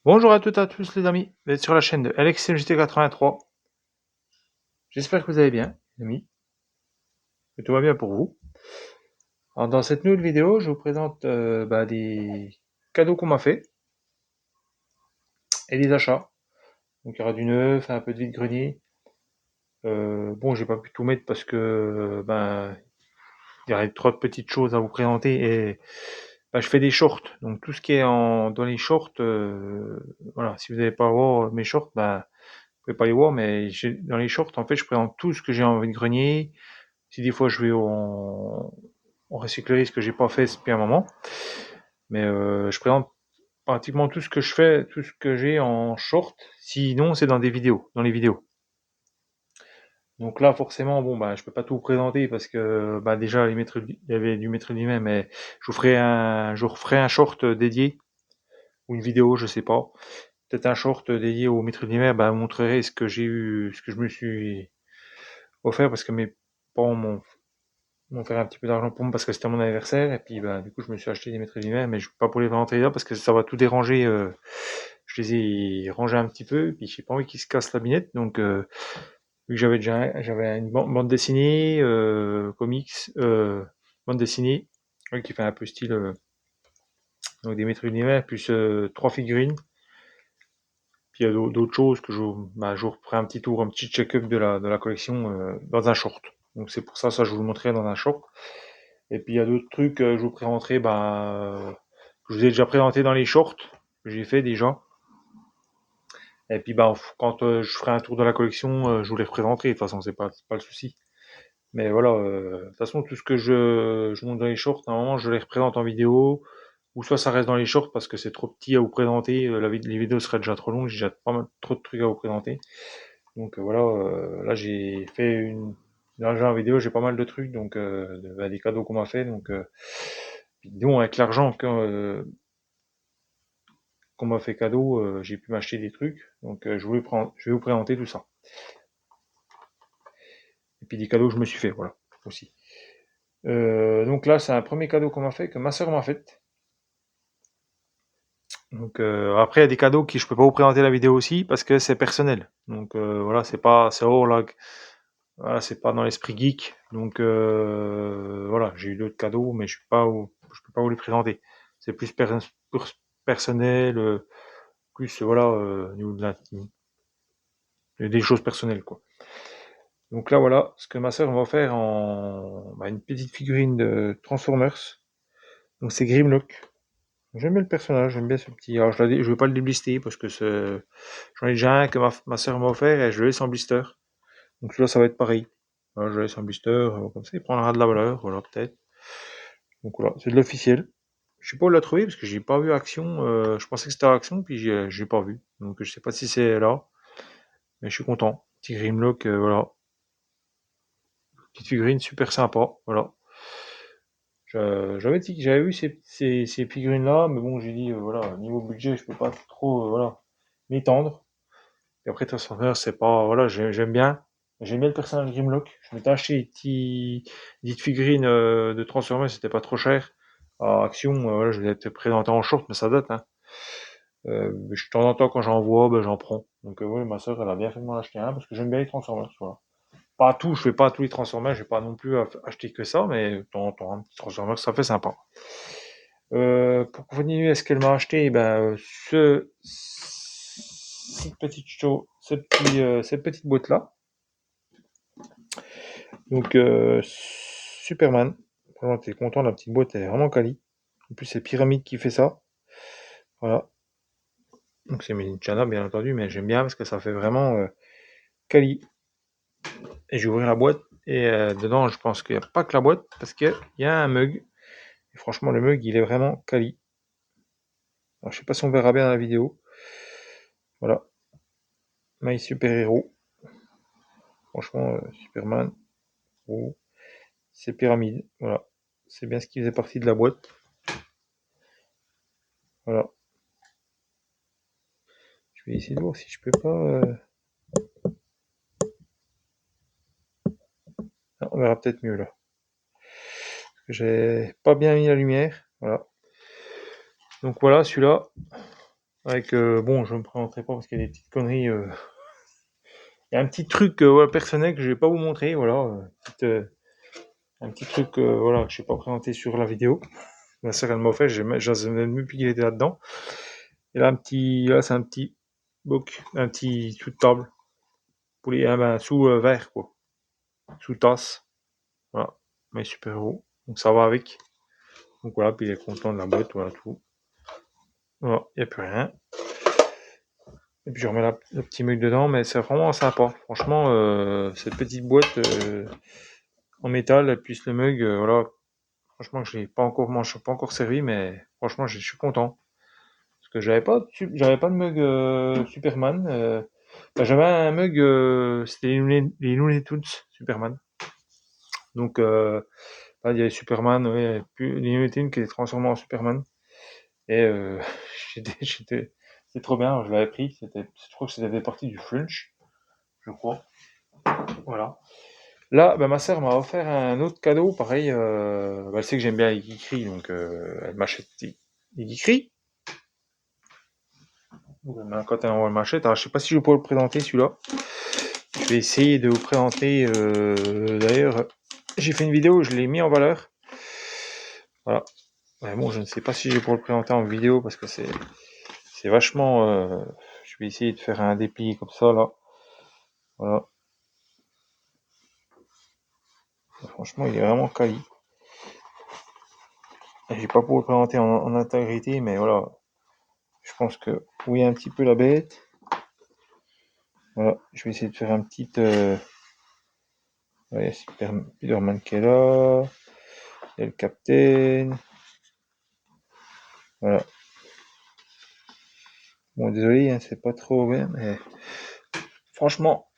Bonjour à toutes et à tous les amis, vous êtes sur la chaîne de LXMJT83. J'espère que vous allez bien, les amis, que tout va bien pour vous. Alors, dans cette nouvelle vidéo, je vous présente des cadeaux qu'on m'a fait et des achats. Donc il y aura du neuf, un peu de vide-grenier. Bon, j'ai pas pu tout mettre parce que il y aurait trop de petites choses à vous présenter et je fais des shorts. Donc tout ce qui est dans les shorts, voilà, si vous n'allez pas voir mes shorts, vous pouvez pas les voir, mais dans les shorts, en fait, je présente tout ce que j'ai en vide-grenier. Si des fois je vais en recyclerie, ce que j'ai pas fait depuis un moment, mais je présente pratiquement tout ce que je fais, tout ce que j'ai en short. Sinon, c'est dans des vidéos, dans les vidéos. Donc là, forcément, je peux pas tout vous présenter parce que déjà il y avait du maître lui-même, mais je vous referai un short dédié ou une vidéo, je sais pas. Peut-être un short dédié au maître lui-même, vous montrerai ce que j'ai eu, ce que je me suis offert parce que mes parents m'ont fait un petit peu d'argent pour moi parce que c'était mon anniversaire et puis du coup je me suis acheté des maîtres d'hiver mais je pas pour les vendre là parce que ça va tout déranger, je les ai rangés un petit peu et puis j'ai pas envie qu'ils se cassent la binette donc vu que j'avais une bande dessinée, comics, bande dessinée, oui, qui fait un peu style donc des maîtres d'univers plus 3 figurines. Puis il y a d'autres choses que je vous referai un petit tour, un petit check-up de la collection dans un short. Donc c'est pour ça, je vous le montrerai dans un short. Et puis il y a d'autres trucs, je vous présenterai, que je vous ai déjà présenté dans les shorts, que j'ai fait déjà. Et puis quand je ferai un tour de la collection, je vous les représenterai, de toute façon, c'est pas le souci. Mais voilà, de toute façon, tout ce que je montre dans les shorts, normalement, je les représente en vidéo, ou soit ça reste dans les shorts parce que c'est trop petit à vous présenter, les vidéos seraient déjà trop longues, j'ai déjà pas mal trop de trucs à vous présenter. Donc voilà, là j'ai fait dans le jeu en vidéo, j'ai pas mal de trucs, donc des cadeaux qu'on m'a fait, donc puis disons avec l'argent qu'on m'a fait cadeau, j'ai pu m'acheter des trucs, donc je vais vous présenter tout ça. Et puis des cadeaux que je me suis fait, voilà, aussi. Donc là, c'est un premier cadeau qu'on m'a fait, que ma sœur m'a fait. Donc après, il y a des cadeaux qui je peux pas vous présenter la vidéo aussi parce que c'est personnel. Donc voilà, c'est hors là, voilà, c'est pas dans l'esprit geek. Donc voilà, j'ai eu d'autres cadeaux, mais je peux pas vous les présenter. C'est plus personnel, plus voilà, au niveau de des choses personnelles quoi. Donc là voilà, ce que ma sœur m'a offert une petite figurine de Transformers. Donc c'est Grimlock. J'aime bien le personnage, j'aime bien ce petit. Alors je vais pas le déblister parce que j'en ai déjà un que ma sœur m'a offert et je le laisse en blister. Donc là ça va être pareil. Voilà, je le laisse en blister, comme ça il prendra de la valeur, voilà peut-être. Donc voilà, c'est de l'officiel. Je sais pas où l'a trouvé parce que j'ai pas vu Action. Je pensais que c'était à Action puis j'ai pas vu. Donc je sais pas si c'est là, mais je suis content. Petit Grimlock, voilà, petite figurine super sympa, voilà. J'avais dit que j'avais vu ces figurines-là, mais bon, j'ai dit, voilà, niveau budget, je peux pas trop, voilà, m'étendre. Et après, Transformers, c'est pas, voilà, j'aime bien. J'aime bien le personnage Grimlock. Je m'étais acheté des petites figurines de Transformers, c'était pas trop cher. À Action, voilà, je vais être présenté en short, mais ça date, hein. Mais de temps en temps, quand j'en vois, j'en prends. Donc, ouais, ma soeur, elle a bien fait de m'en acheter un parce que j'aime bien les Transformers, voilà. Pas tout, je fais pas tous les Transformers, je vais pas non plus acheter que ça, mais de temps en temps, un petit Transformers, ça fait sympa. Pour continuer à ce qu'elle m'a acheté, cette petite chose, cette petite boîte là. Donc Superman. Vraiment, t'es content, la petite boîte, elle est vraiment quali. En plus, c'est Pyramide qui fait ça. Voilà. Donc c'est Made in China, bien entendu, mais j'aime bien parce que ça fait vraiment quali. Et je vais ouvrir la boîte et dedans, je pense qu'il n'y a pas que la boîte parce qu'il y a un mug. Et franchement, le mug, il est vraiment quali. Alors, je sais pas si on verra bien dans la vidéo. Voilà. My Super Hero. Franchement, Superman. Oh. C'est Pyramide. Voilà. C'est bien ce qui faisait partie de la boîte. Voilà. Je vais essayer de voir si je peux pas. Ah, on verra peut-être mieux là. Parce que j'ai pas bien mis la lumière. Voilà. Donc voilà, celui-là. avec bon, je me présenterai pas parce qu'il y a des petites conneries. Il y a un petit truc ouais, personnel que je vais pas vous montrer, voilà, un petit truc voilà que je n'ai pas présenté sur la vidéo. Ma sœur elle m'a fait, je sais même plus qu'il était là-dedans. Et là là c'est un petit boc, un petit sous de table pour les ben, sous verre quoi, sous tasse, voilà, mais super haut, donc ça va avec. Donc voilà, puis il est content de la boîte, voilà tout. Voilà, il n'y a plus rien. Et puis je remets le petit mug dedans, mais c'est vraiment sympa. Franchement, cette petite boîte en métal, et puis le mug, voilà. Franchement, je l'ai pas encore mangé, pas encore servi, mais franchement, je suis content. Parce que j'avais pas de mug Superman. Enfin, j'avais un mug, c'était les Looney Tunes Superman. Donc, il y avait Superman, ouais, puis les Looney Tunes qui étaient transformés en Superman. Et c'était trop bien. Je l'avais pris. Je crois que c'était des parties du Flunch, je crois. Voilà. Là, ma sœur m'a offert un autre cadeau, pareil. Elle sait que j'aime bien les geekeries, donc elle m'achète des geekeries. Quand elle m'achète, alors je sais pas si je peux le présenter celui-là. Je vais essayer de vous présenter. D'ailleurs, j'ai fait une vidéo, je l'ai mis en valeur. Voilà. Ouais, bon, je ne sais pas si je vais pouvoir le présenter en vidéo parce que c'est vachement. Je vais essayer de faire un déplié comme ça là. Voilà. Franchement, il est vraiment quali. J'ai pas pour le présenter en intégrité, mais voilà. Je pense que vous voyez un petit peu la bête. Voilà. Je vais essayer de faire un petit. Ouais, il y a Spider-Man qui est là. Il y a le Captain. Voilà. Bon, désolé, hein, c'est pas trop bien, mais franchement,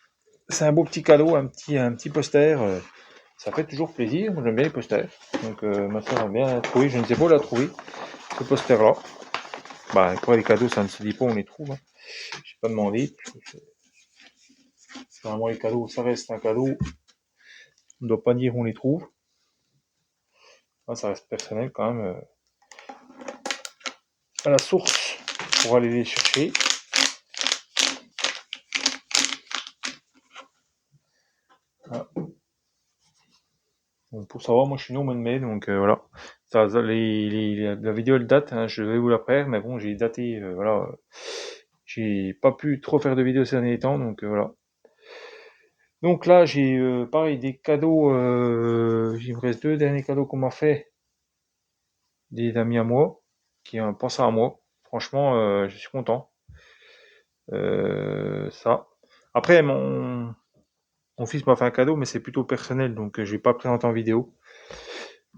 c'est un beau petit cadeau, un petit poster. Ça fait toujours plaisir. Moi, j'aime bien les posters. Donc, ma soeur a bien trouvé. Je ne sais pas où la trouver, ce poster-là. Bah, pour les cadeaux, ça ne se dit pas où on les trouve. Hein. J'ai pas demandé. Normalement, les cadeaux, ça reste un cadeau. On ne doit pas dire où on les trouve. Là, ça reste personnel quand même. À la source pour aller les chercher. Voilà. Donc, pour savoir, moi je suis né au mois de mai, donc voilà. La vidéo elle date, hein, je vais vous la faire, mais bon, j'ai daté, voilà. J'ai pas pu trop faire de vidéos ces derniers temps, donc voilà. Donc là, j'ai pareil des cadeaux. Il me reste 2 derniers cadeaux qu'on m'a fait, des amis à moi, qui ont pensé à moi. Franchement, je suis content. Ça. Après, mon fils m'a fait un cadeau, mais c'est plutôt personnel, donc je vais pas le présenter en vidéo.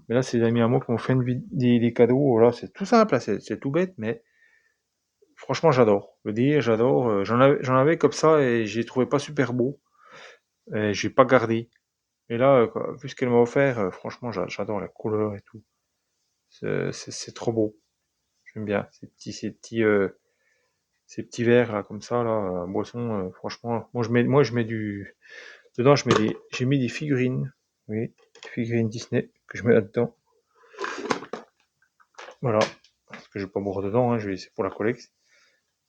Mais là, c'est des amis à moi qui m'ont fait des cadeaux. Voilà, c'est tout simple, hein, c'est tout bête, mais franchement, j'adore. Le délire, j'adore. J'en avais comme ça et je les trouvais pas super beaux. Et j'ai pas gardé. Et là, vu ce qu'elle m'a offert, franchement, j'adore la couleur et tout. C'est trop beau. J'aime bien ces petits verres là, comme ça, là, boisson. Franchement, moi, je mets du. Dedans, j'ai mis des figurines. Oui, des figurines Disney que je mets là-dedans. Voilà. Parce que je vais pas boire dedans, hein, c'est pour la collecte.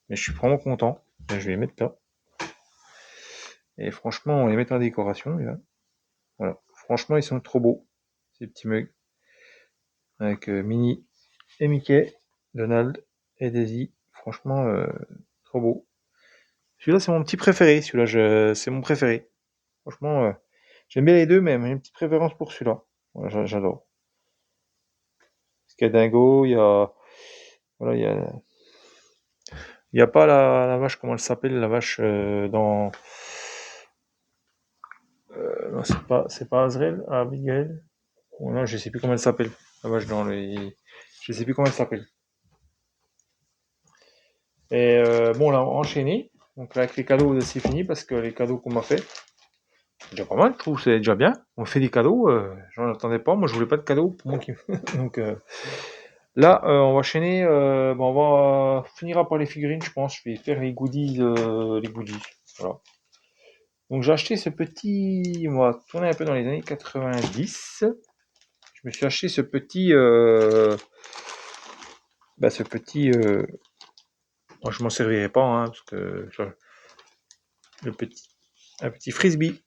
Mais je suis vraiment content. Je vais les mettre là. Et franchement, on les met en décoration. Là. Voilà. Franchement, ils sont trop beaux. Ces petits mugs. Avec Minnie et Mickey, Donald et Daisy. Franchement, trop beau. Celui-là, c'est mon petit préféré. C'est mon préféré. Franchement, j'aime bien les deux, mais j'ai une petite préférence pour celui-là. Voilà, j'adore. Parce qu'il y a Dingo, il y a. Voilà, il y a pas la vache, comment elle s'appelle, la vache dans. Non, c'est pas Azrael, Abigail. Oh non, je sais plus comment elle s'appelle. La vache dans les. Je sais plus comment elle s'appelle. Et bon, là, enchaîné. Donc là, avec les cadeaux, c'est fini parce que les cadeaux qu'on m'a fait, c'est déjà pas mal, je trouve, c'est déjà bien. On fait des cadeaux, j'en attendais pas. Moi, je voulais pas de cadeaux pour moi qui. Donc là, on va enchaîner. On va finira par les figurines, je pense. Je vais faire les goodies, les goodies. Voilà. Donc j'ai acheté ce petit. On va tourner un peu dans les années 90. Je me suis acheté ce petit. Ce petit Moi, je m'en servirai pas, hein, parce que un petit frisbee.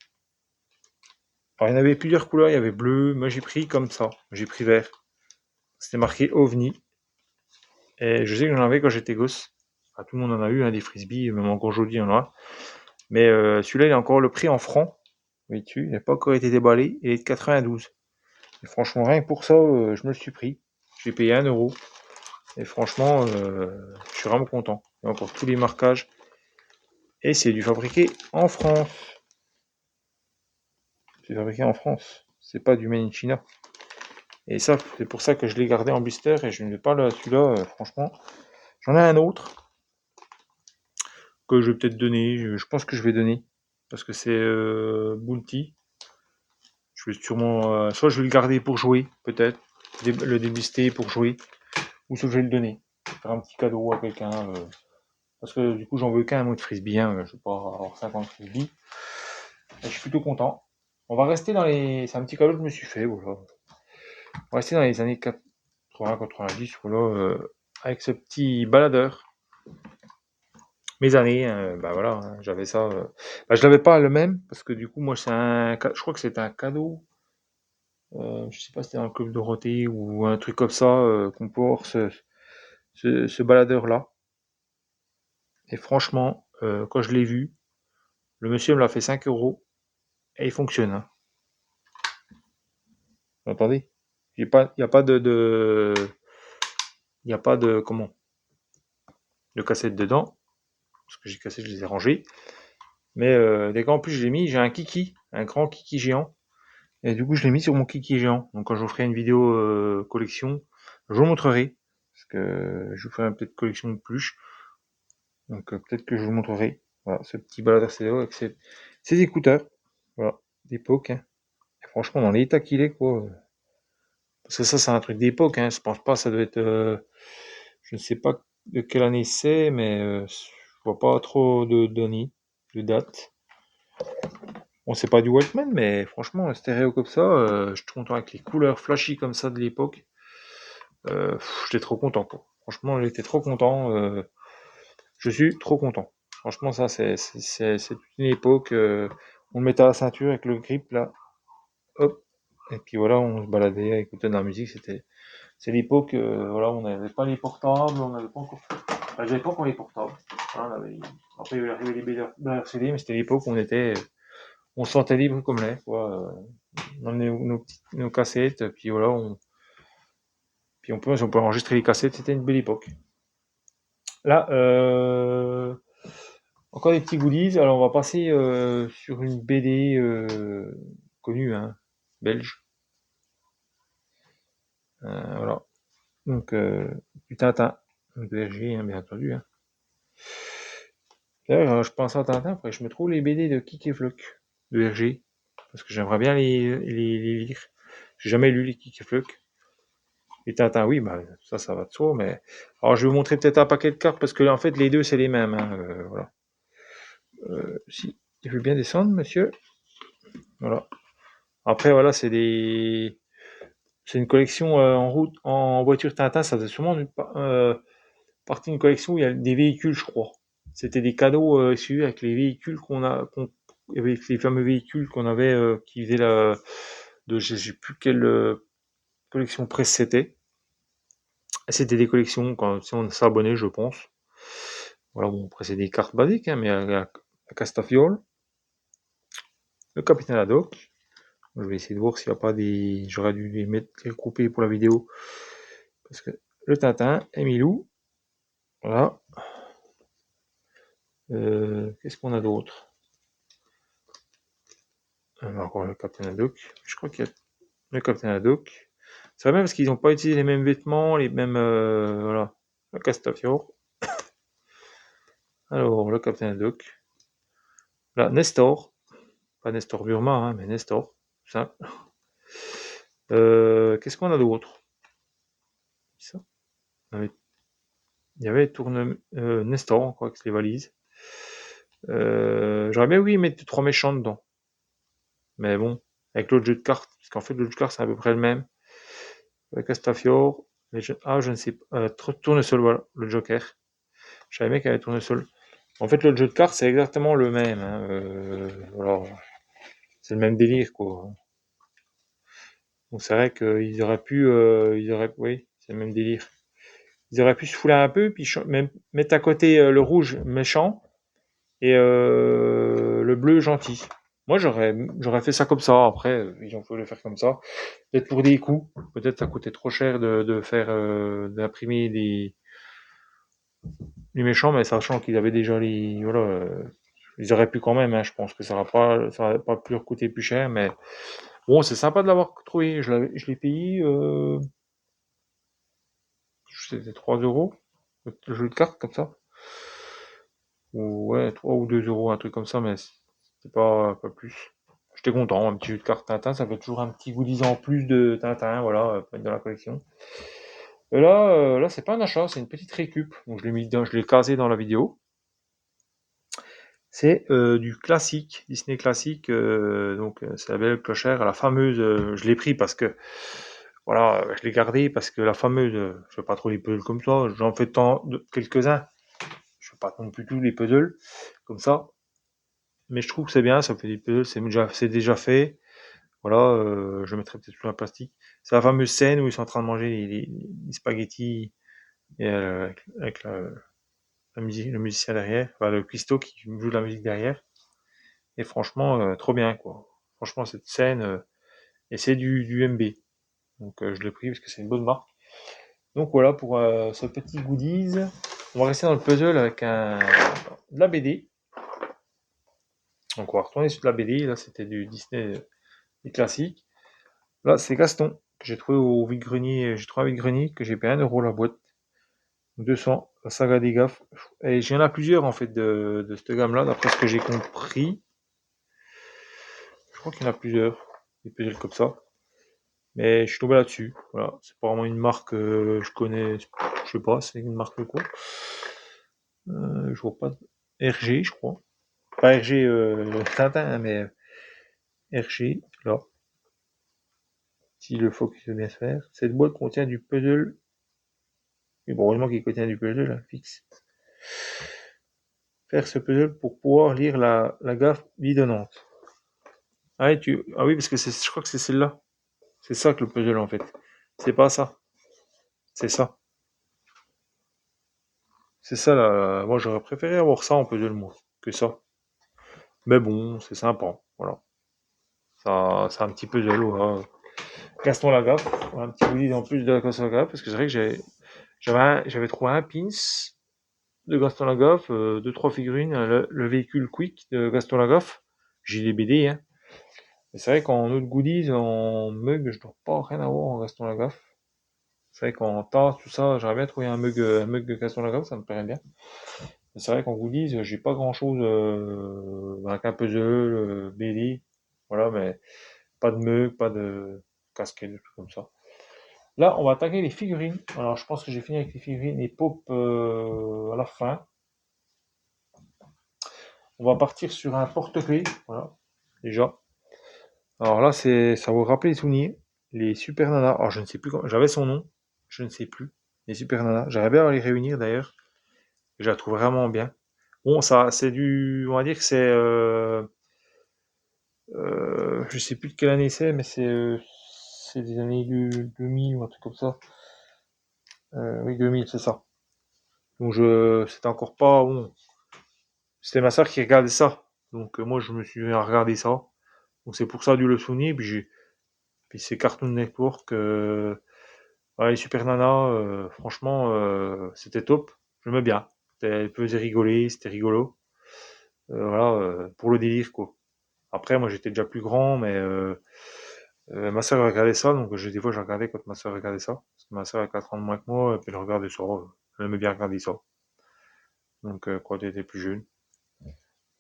Alors, il y en avait plusieurs couleurs, il y avait bleu, moi j'ai pris comme ça, j'ai pris vert. C'était marqué OVNI. Et je sais que j'en avais quand j'étais gosse. Enfin, tout le monde en a eu, hein, des frisbees, même encore aujourd'hui, il y en a. Mais celui-là, il a encore le prix en francs. Oui, il n'a pas encore été déballé. Il est de 92. Et franchement, rien que pour ça, je me le suis pris. J'ai payé 1 €. Et franchement, je suis vraiment content. Il y a encore tous les marquages. Et c'est du fabriqué en France. C'est fabriqué en France. C'est pas du made in China. Et ça, c'est pour ça que je l'ai gardé en blister et je ne vais pas celui-là, franchement. J'en ai un autre que je vais peut-être donner. Je pense que je vais donner. Parce que c'est Bounty. Je vais sûrement. Soit je vais le garder pour jouer, peut-être. Le déblister pour jouer. Ou soit je vais le donner. Faire un petit cadeau à quelqu'un. Parce que du coup, j'en veux qu'un mot de frisbee. Hein, je ne vais pas avoir 50 frisbees. Et je suis plutôt content. On va rester dans les. C'est un petit cadeau que je me suis fait. Voilà. On va rester dans les années 80-90. Voilà, avec ce petit baladeur. Mes années, bah voilà, hein, j'avais ça. Bah, je l'avais pas le même parce que du coup, moi, je crois que c'était un cadeau. Je sais pas si c'était dans le club Dorothée ou un truc comme ça qu'on peut avoir ce baladeur-là. Et franchement, quand je l'ai vu, le monsieur me l'a fait 5 € et il fonctionne. Hein. Vous entendez? Il n'y a pas il y a pas de comment, de cassette dedans parce que j'ai cassé, je les ai rangés. Mais dès qu'en plus je l'ai mis, j'ai un kiki, un grand kiki géant. Et du coup, je l'ai mis sur mon kiki géant. Donc, quand je vous ferai une vidéo collection, je vous montrerai. Parce que je vous ferai peut-être collection de pluches. Donc, peut-être que je vous montrerai. Voilà, ce petit baladeur CD avec ses écouteurs. Voilà, d'époque. Hein. Et franchement, dans l'état qu'il est, quoi. Parce que ça, c'est un truc d'époque. Hein. Je pense pas, ça doit être. Je ne sais pas de quelle année c'est, mais je vois pas trop de date. Bon, c'est pas du Walkman, mais franchement, un stéréo comme ça, je suis content avec les couleurs flashy comme ça de l'époque. J'étais trop content, quoi. Franchement, j'étais trop content. Je suis trop content. Franchement, ça, c'est toute une époque. On le mettait à la ceinture avec le grip, là. Hop. Et puis voilà, on se baladait à écouter de la musique. C'est l'époque, voilà, on n'avait pas les portables, on n'avait pas encore. Enfin, j'avais pas encore les portables. Voilà, après, il y avait les BRCD, mais c'était l'époque où on se sentait libre comme l'air, quoi. On emmenait nos cassettes, puis voilà, puis on peut enregistrer les cassettes. C'était une belle époque. Là, encore des petits goodies. Alors, on va passer sur une BD connue, hein, belge. Voilà. Donc, du Tintin. De Hergé, hein, bien entendu. Hein. D'ailleurs, je pense à Tintin, après je me trouve les BD de Kik et Flock de Hergé. Parce que j'aimerais bien les lire. J'ai jamais lu les Kik et Flock. Les Tintin, oui, bah, ça va de soi. Mais alors, je vais vous montrer peut-être un paquet de cartes parce que en fait, les deux, c'est les mêmes. Hein, voilà. Si, il veut bien descendre, monsieur. Voilà. Après, voilà, c'est une collection en voiture Tintin. Ça faisait sûrement partie d'une collection où il y a des véhicules, je crois. C'était des cadeaux issus avec les véhicules avec les fameux véhicules qu'on avait qui faisaient je sais plus quelle collection presse c'était. C'était des collections quand si on s'abonnait, je pense. Voilà, bon, après c'est des cartes basiques, hein, mais la Castafiore, le Capitaine Haddock. Je vais essayer de voir s'il n'y a pas des. J'aurais dû les mettre les regrouper pour la vidéo. Parce que le Tintin, Emilou, voilà. Qu'est-ce qu'on a d'autre? Encore le Capitaine Haddock. Je crois qu'il y a le Capitaine Haddock. C'est vrai même parce qu'ils n'ont pas utilisé les mêmes vêtements, les mêmes. Voilà. Le Castafiore. Alors, le Capitaine Haddock. Là, Nestor. Pas Nestor Burma, hein, mais Nestor. Ça. Qu'est-ce qu'on a d'autre? Ça. Il y avait Nestor, quoi, avec les valises. J'aurais bien voulu mettre 3 méchants dedans. Mais bon, avec l'autre jeu de cartes, parce qu'en fait, l'autre jeu de cartes, c'est à peu près le même. Avec Castafiore, je ne sais pas. Tournesol, voilà, le Joker. Je savais bien qu'il y avait tournesol. En fait, l'autre jeu de cartes, c'est exactement le même. Hein. Voilà. C'est le même délire, quoi. Donc c'est vrai qu'ils auraient pu, oui, c'est le même délire. Ils auraient pu se fouler un peu, puis même mettre à côté le rouge méchant et le bleu gentil. Moi, j'aurais fait ça comme ça. Après, ils ont voulu le faire comme ça. Peut-être pour des coûts. Peut-être ça coûtait trop cher de faire, d'imprimer des méchants, mais sachant qu'ils avaient déjà les, voilà, ils auraient pu quand même. Hein, je pense que ça aurait pas pu leur coûter plus cher, mais bon, c'est sympa de l'avoir trouvé. Je l'ai payé, c'était 3 euros le jeu de cartes comme ça. Ou ouais, 3 ou 2 euros, un truc comme ça, mais c'était pas plus. J'étais content, un petit jeu de cartes Tintin, ça fait toujours un petit goodies en plus de Tintin, voilà, pour mettre dans la collection. Et là, c'est pas un achat, c'est une petite récup. Donc je l'ai casé dans la vidéo. C'est du classique, Disney classique, donc c'est la Belle Clochère, la fameuse, je l'ai pris parce que, voilà, je l'ai gardé parce que la fameuse, je fais pas trop les puzzles comme ça, j'en fais quelques-uns, je fais pas non plus tous les puzzles comme ça, mais je trouve que c'est bien, ça fait des puzzles, c'est déjà fait, voilà, je mettrai peut-être sur un plastique. C'est la fameuse scène où ils sont en train de manger les spaghettis et, avec la musique, le musicien derrière, enfin le cuistot qui joue de la musique derrière. Et franchement, trop bien, quoi. Franchement, cette scène, et c'est du MB. Donc je l'ai pris parce que c'est une bonne marque. Donc voilà pour ce petit goodies. On va rester dans le puzzle avec de la BD. Donc on va retourner sur de la BD. Là, c'était du Disney des classiques. Là, c'est Gaston que j'ai trouvé au vide-grenier. J'ai trouvé au vide-grenier que j'ai payé 1 € la boîte. 200, la saga des gaffes. Et j'en ai plusieurs en fait de cette gamme-là, d'après ce que j'ai compris. Je crois qu'il y en a plusieurs. Des puzzles comme ça. Mais je suis tombé là-dessus. Voilà, c'est pas vraiment une marque que je connais. Je sais pas, c'est une marque de quoi. Je vois pas. RG, je crois. Pas RG Tintin, hein, mais RG, là. Si le focus veut bien se faire. Cette boîte contient du puzzle. Et bon, heureusement qu'il contient du puzzle, hein, fixe. Faire ce puzzle pour pouvoir lire la gaffe bidonnante. Ah oui, parce que je crois que c'est celle-là. C'est ça que le puzzle en fait. C'est pas ça. C'est ça. C'est ça là. Moi j'aurais préféré avoir ça en puzzle moi que ça. Mais bon, c'est sympa. Voilà. Ça, c'est un petit puzzle. Voilà. Gaston Lagaffe. Un petit goodies en plus de la Gaston Lagaffe. Parce que c'est vrai que j'avais trouvé un pins de Gaston Lagaffe, deux, trois figurines, le véhicule Quick de Gaston Lagaffe. J'ai des BD, hein. Mais c'est vrai qu'en autre goodies, en mug, je dois pas rien avoir en Gaston Lagaffe. C'est vrai qu'en tasse, tout ça, j'aurais bien trouvé un mug de Gaston Lagaffe, ça me plairait bien. Mais c'est vrai qu'en goodies, j'ai pas grand chose avec un puzzle, BD. Voilà, mais pas de mug, pas de casquette, des trucs comme ça. Là, on va attaquer les figurines. Alors, je pense que j'ai fini avec les figurines et pop à la fin. On va partir sur un porte-clés. Voilà, déjà. Alors là, ça vous rappelle les souvenirs. Les Super Nana. Alors, je ne sais plus comment. J'avais son nom. Je ne sais plus. Les Super Nana. J'aimerais bien les réunir d'ailleurs. Je la trouve vraiment bien. Bon, ça, c'est on va dire que je sais plus de quelle année c'est, mais c'est des années 2000 ou un truc comme ça. Oui, 2000, c'est ça. Donc c'était encore pas bon. C'était ma soeur qui regardait ça. Donc moi, je me suis mis à regarder ça. Donc c'est pour ça du le souvenir. Puis c'est Cartoon Network. Ouais, les Super Nana, franchement, c'était top. J'aimais bien. Elle faisait rigoler, c'était rigolo. Voilà, pour le délire, quoi. Après, moi, j'étais déjà plus grand, mais ma soeur regardait ça, donc des fois, je regardais quand ma soeur regardait ça. Parce que ma soeur a 4 ans de moins que moi, et puis elle regardait ça. Elle aimait bien regarder ça. Donc, quand elle était plus jeune.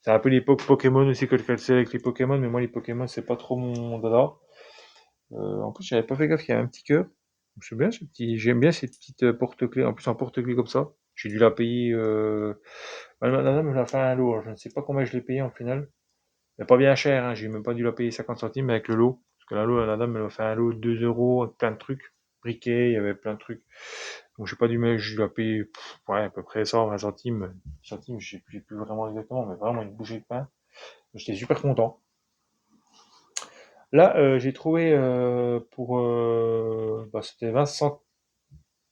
C'est un peu l'époque Pokémon aussi que le sait avec les Pokémon, mais moi, les Pokémon, c'est pas trop mon dada. En plus, j'avais pas fait gaffe qu'il y avait un petit cœur. J'aime bien ces petites porte-clés. En plus, un porte-clés comme ça. J'ai dû la payer. La dame me l'a fait un lot. Alors, je ne sais pas combien je l'ai payé en final. Mais pas bien cher, hein. J'ai même pas dû la payer 50 centimes avec le lot. Parce que la dame, elle m'a fait un lot de 2 euros, avec plein de trucs. Briquet, il y avait plein de trucs. Bon, j'ai pas dû mettre, je dois payer, ouais, à peu près 120 centimes. Centimes, j'ai plus vraiment exactement, mais vraiment une bouchée de pain. J'étais super content. Là, j'ai trouvé pour, bah, c'était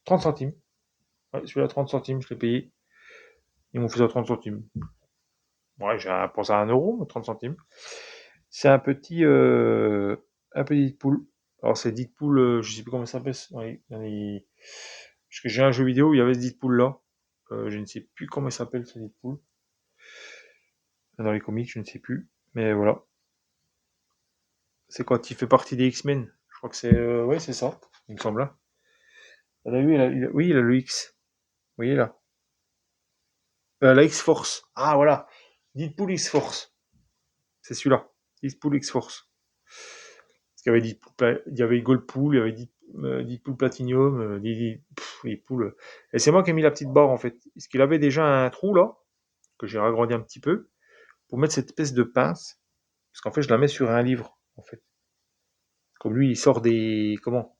30 centimes. Ouais, celui-là, 30 centimes, je l'ai payé. Ils m'ont fait ça 30 centimes. Ouais, j'ai pensé à 1 euro, mais 30 centimes. C'est un petit poule. Alors, c'est Deadpool, je sais plus comment ça s'appelle. Parce que j'ai un jeu vidéo où il y avait ce Deadpool là. Je ne sais plus comment il s'appelle ce Deadpool. Dans les comics, je ne sais plus. Mais voilà. C'est quand il fait partie des X-Men. Je crois que c'est, ouais, c'est ça, il me semble, hein. Ah, bah oui, oui, il a le X. Vous voyez là. La X-Force. Ah, voilà. Deadpool X-Force. C'est celui-là. Deadpool X-Force. Parce qu'il y avait il y avait Goldpool, il y avait Deadpool Platinum, Deadpool. Et c'est moi qui ai mis la petite barre en fait. Parce qu'il avait déjà un trou là, que j'ai agrandi un petit peu, pour mettre cette espèce de pince. Parce qu'en fait, je la mets sur un livre, en fait. Comme lui, il sort des. Comment?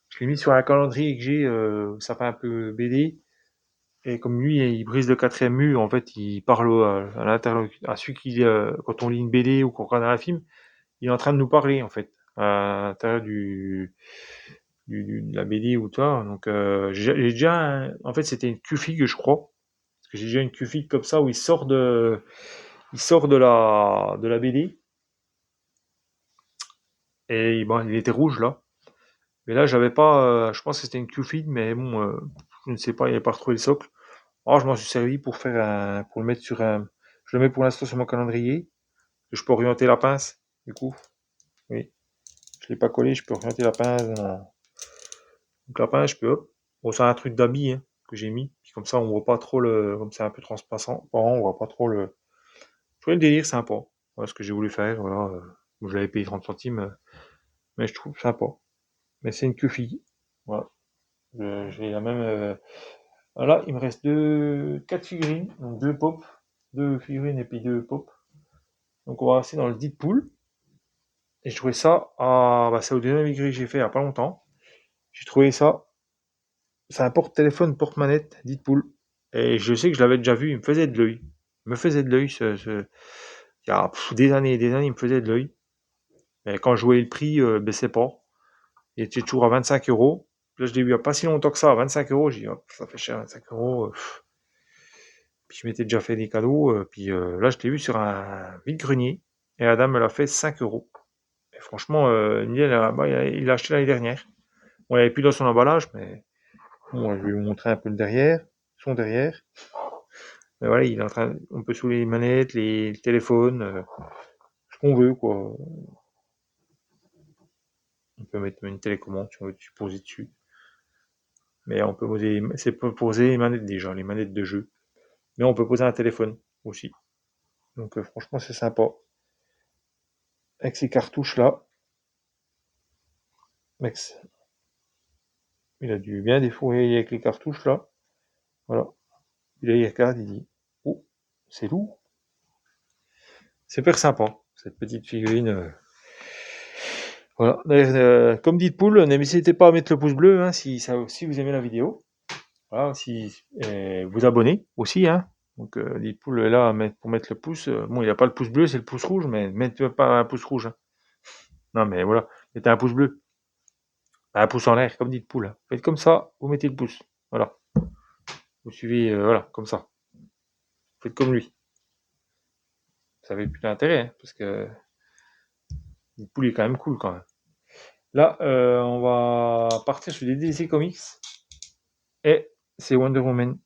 Je l'ai mis sur un calendrier que j'ai, ça fait un peu BD. Et comme lui, il brise le quatrième mur, en fait, il parle à l'interlocuteur, à celui qui, quand on lit une BD ou qu'on regarde un film, il est en train de nous parler, en fait, à l'intérieur de la BD ou toi. Donc, j'ai déjà, en fait, c'était une Q-Fig, je crois. Parce que j'ai déjà une Q-Fig comme ça où il sort de la BD. Et bon, il était rouge, là. Mais là, j'avais pas, je pense que c'était une Q-Fig, mais bon, je ne sais pas, il n'avait pas retrouvé le socle. Alors, je m'en suis servi pour le mettre sur un, je le mets pour l'instant sur mon calendrier. Je peux orienter la pince, du coup. Oui. Je l'ai pas collé, je peux orienter la pince. Donc la pince, je peux, hop. Bon, c'est un truc d'habit, hein, que j'ai mis. Puis comme ça, on voit pas trop comme c'est un peu transparent, on voit pas trop le. Je trouvais le délire sympa. Voilà ce que j'ai voulu faire. Voilà. Je l'avais payé 30 centimes, mais je trouve sympa. Mais c'est une queue-fille. Voilà. J'ai la même. Voilà, il me reste quatre figurines, donc deux pop, deux figurines et puis deux pop. Donc on va rester dans le Deadpool. Et je trouvais ça, bah, c'est au deuxième degré que j'ai fait il y a pas longtemps. J'ai trouvé ça, c'est un porte-téléphone, porte-manette, Deadpool. Et je sais que je l'avais déjà vu, il me faisait de l'œil. Il me faisait de l'œil, il y a des années et des années, il me faisait de l'œil. Mais quand je voyais le prix, baissait pas. Il était toujours à 25 euros. Là, je l'ai vu il n'y a pas si longtemps que ça, à 25 euros. J'ai dit, oh, ça fait cher, 25 euros. Puis je m'étais déjà fait des cadeaux. Puis là, je l'ai vu sur un vide-grenier. Et la dame me l'a fait 5 euros. Et franchement, il l'a acheté l'année dernière. Bon, il n'y avait plus dans son emballage, mais bon, je vais vous montrer un peu le derrière, son derrière. Mais voilà, il est en train, on peut soulever les manettes, les téléphones, ce qu'on veut, quoi. On peut mettre une télécommande si on veut poser dessus. Mais on peut poser, c'est pas poser les manettes déjà, les manettes de jeu. Mais on peut poser un téléphone aussi. Donc franchement, c'est sympa. Avec ces cartouches là, Max, il a dû bien défouler avec les cartouches là. Voilà. Puis là, il regarde, il dit, oh, c'est lourd. C'est super sympa, cette petite figurine. Voilà. D'ailleurs, comme dit Deadpool, n'hésitez pas à mettre le pouce bleu hein, si vous aimez la vidéo. Voilà, si vous abonnez aussi. Hein. Donc Deadpool est là pour mettre le pouce. Bon, il n'a pas le pouce bleu, c'est le pouce rouge, mais mettez pas un pouce rouge. Hein. Non, mais voilà, mettez un pouce bleu. Un pouce en l'air, comme Deadpool. Hein. Faites comme ça, vous mettez le pouce. Voilà. Vous suivez, voilà, comme ça. Faites comme lui. Ça avait plus d'intérêt, hein, parce que Deadpool est quand même cool quand même. Là, on va partir sur des DC Comics. Et c'est Wonder Woman.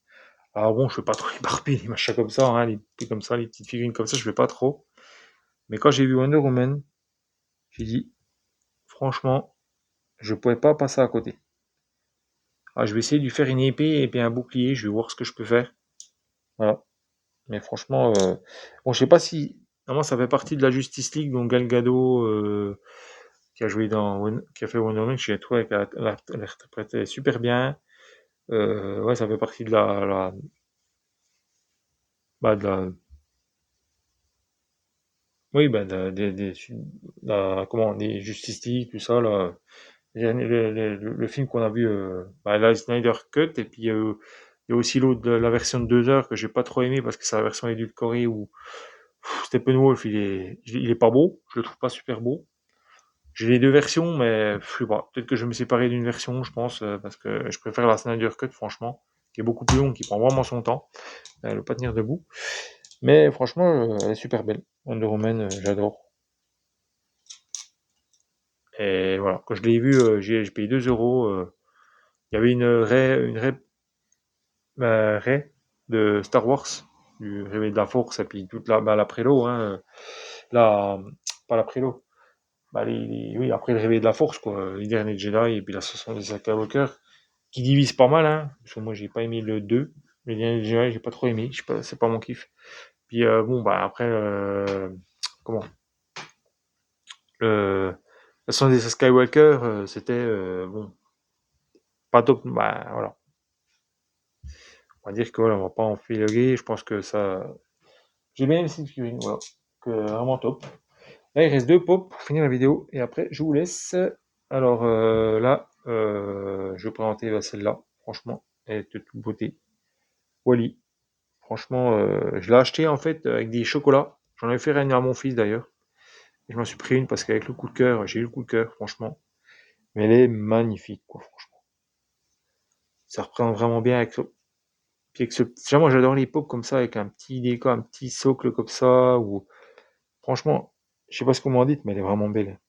Alors bon, je fais pas trop les Barbie, les machins comme ça, hein, les trucs comme ça, les petites figurines comme ça, je fais pas trop. Mais quand j'ai vu Wonder Woman, j'ai dit, franchement, je pouvais pas passer à côté. Alors, je vais essayer de lui faire une épée et puis un bouclier, je vais voir ce que je peux faire. Voilà. Mais franchement, bon, je sais pas si, normalement, ça fait partie de la Justice League, donc Gal Gadot, qui a joué qui a fait Wonder Woman, j'ai trouvé qu'elle l'interprétait super bien. Ouais, ça fait partie de bah, de la, oui, bah, comment, des Justice League, tout ça, là. le film qu'on a vu, la Snyder Cut, et puis il y a aussi l'autre, la version de 2 heures que j'ai pas trop aimé parce que c'est la version édulcorée où Steppenwolf il est pas beau, je le trouve pas super beau. J'ai les deux versions, mais je sais pas, peut-être que je vais me séparer d'une version, je pense, parce que je préfère la Snyder Cut, franchement, qui est beaucoup plus longue, qui prend vraiment son temps. Elle veut pas tenir debout. Mais franchement, elle est super belle. Wonder Woman, j'adore. Et voilà, quand je l'ai vu, j'ai payé 2 euros. Il y avait une raie de Star Wars, du Réveil de la Force, et puis toute la prélo, hein, la, pas la prélo, oui, après le Réveil de la Force, quoi, les derniers Jedi, et puis la 70 Skywalker, qui divise pas mal, hein, parce que moi j'ai pas aimé le 2, les derniers Jedi, j'ai pas trop aimé, je sais pas, c'est pas mon kiff. Puis bon, bah après, comment, le, la 70 Skywalker, c'était, bon, pas top, bah voilà. On va dire que voilà, on va pas en filer, je pense que ça, j'ai bien aimé cette figurine, voilà. Que, vraiment top. Là, il reste deux pops pour finir la vidéo et après, je vous laisse. Alors là, je vais présenter celle-là. Franchement, elle est de toute beauté. Wally. Franchement, je l'ai acheté en fait avec des chocolats. J'en avais fait régner à mon fils d'ailleurs. Et je m'en suis pris une parce qu'avec le coup de cœur, j'ai eu le coup de cœur, franchement. Mais elle est magnifique, quoi, franchement. Ça représente vraiment bien avec ce. Puis avec ce. Déjà, moi, j'adore les pops comme ça, avec un petit décor, un petit socle comme ça. Ou. Franchement, je sais pas ce qu'on m'en dit, mais elle est vraiment belle.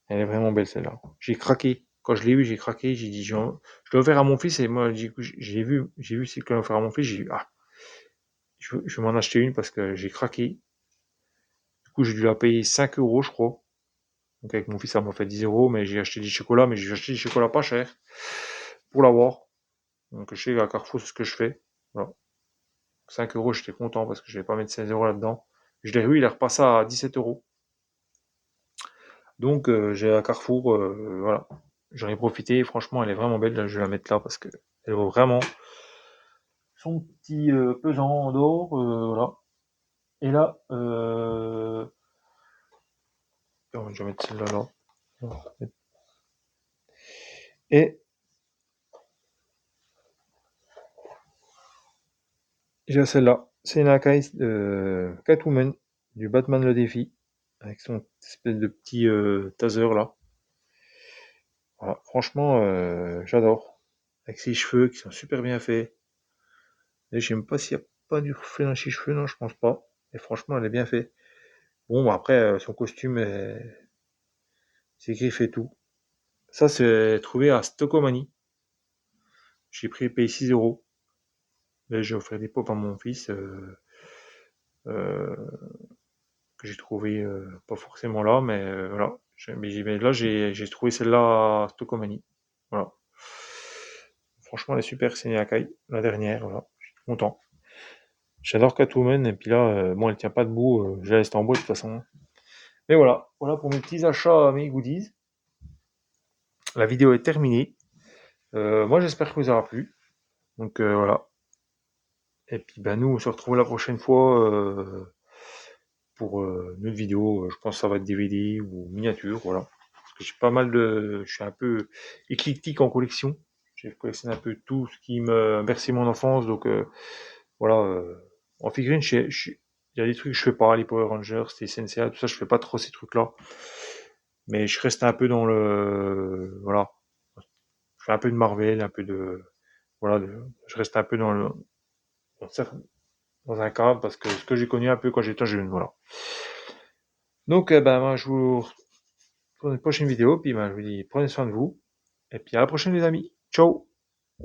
Elle est vraiment belle celle-là. J'ai craqué. Quand je l'ai eu, j'ai craqué. J'ai dit, je l'ai offert à mon fils et moi, j'ai vu ce qu'on a offert à mon fils. J'ai dit, ah, je vais m'en acheter une parce que j'ai craqué. Du coup, j'ai dû la payer 5 euros, je crois. Donc, avec mon fils, ça m'a fait 10 euros, mais j'ai acheté du chocolat, mais j'ai acheté du chocolat pas cher pour l'avoir. Donc, je sais qu'à Carrefour, c'est ce que je fais. Voilà. 5 euros, j'étais content parce que je vais pas mettre 16 euros là-dedans. Je l'ai eu, il est repassé à 17 euros. Donc, j'ai à Carrefour, voilà. J'en ai profité, franchement, elle est vraiment belle. Là, je vais la mettre là parce que elle vaut vraiment son petit pesant en or. Voilà. Et là, attends, je vais mettre celle-là là. Et j'ai celle-là. C'est une Akai de Catwoman du Batman le défi avec son espèce de petit taser là. Voilà. Franchement, j'adore. Avec ses cheveux qui sont super bien faits. Et je sais même pas s'il n'y a pas du reflet dans ses cheveux, non, je pense pas. Et franchement, elle est bien faite. Bon, après, son costume, ses griffes et tout. Ça, c'est trouvé à Stockomanie. J'ai payé 6 euros. Là, j'ai offert des pops à mon fils euh, que j'ai trouvé pas forcément là, mais voilà. Mais là, j'ai trouvé celle-là à Stockomanie. Voilà. Franchement, elle est super, c'est une Akai, la dernière. Voilà. Je suis content. J'adore Catwoman, et puis là, bon, elle tient pas debout. Je la laisse en bois de toute façon. Mais voilà, voilà pour mes petits achats, mes goodies. La vidéo est terminée. Moi, j'espère que vous aura plu. Donc voilà. Et puis ben nous, on se retrouve la prochaine fois pour une autre vidéo. Je pense que ça va être DVD ou miniature, voilà. Parce que j'ai pas mal de. Je suis un peu éclectique en collection. J'ai collectionné un peu tout ce qui me bercé mon enfance. Donc voilà. En figurine, il y a des trucs que je fais pas, les Power Rangers, les SNCA, tout ça, je fais pas trop ces trucs-là. Mais je reste un peu dans le. Voilà. Je fais un peu de Marvel, un peu de. Voilà. Je reste un peu dans, dans un cadre parce que ce que j'ai connu un peu quand j'étais jeune, voilà. Donc, ben, moi, je vous retrouve pour une prochaine vidéo, puis ben, je vous dis prenez soin de vous, et puis à la prochaine les amis. Ciao!